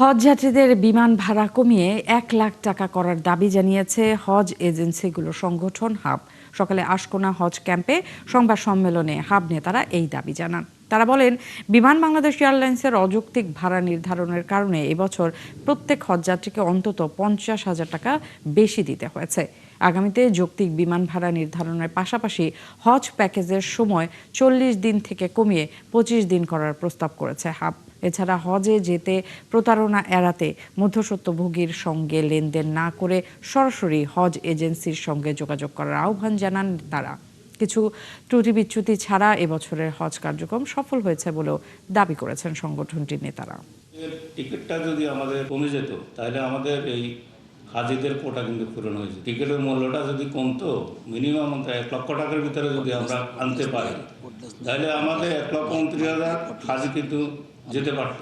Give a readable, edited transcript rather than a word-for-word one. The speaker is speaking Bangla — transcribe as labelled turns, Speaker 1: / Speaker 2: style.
Speaker 1: হজযাত্রীদের বিমান ভাড়া কমিয়ে ১,০০,০০০ টাকা করার দাবি জানিয়েছে হজ এজেন্সিগুলোর সংগঠন হাব। সকালে আশকোনা হজ ক্যাম্পে সংবাদ সম্মেলনে হাব নেতারা এই দাবি জানান। তারা বলেন, বিমান বাংলাদেশ এয়ারলাইন্সের অযৌক্তিক ভাড়া নির্ধারণের কারণে এবছর প্রত্যেক হজযাত্রীকে অন্তত ৫০,০০০ টাকা বেশি দিতে হয়েছে। আগামীতে যৌক্তিক বিমান ভাড়া নির্ধারণের পাশাপাশি হজ প্যাকেজের সময় ৪০ দিন থেকে কমিয়ে ২৫ দিন করার প্রস্তাব করেছে হাব। এছাড়া হজে যেতে প্রতারণা এড়াতে মধ্যস্বত্বভোগীর সঙ্গে লেনদেন না করে সরাসরি হজ এজেন্সির সঙ্গে যোগাযোগ করার আহ্বান জানান তারা। কিছু ত্রুটি বিচ্যুতি ছাড়া এবছরের হজ কার্যক্রম সফল হয়েছে বলেও দাবি করেছেন সংগঠনটির নেতারা।
Speaker 2: টিকিটটা যদি আমাদের কমে যেত তাহলে আমাদের এই হাজিদের কোটা কিন্তু পূরণ হয়েছে। টিকিটের মূল্যটা যদি কমতো, মিনিমাম ১,০০,০০০ টাকার ভিতরে যদি আমরা আনতে পারি, তাহলে আমাদের ১,২৯,০০০ হাজি কিন্তু যেতে পারত।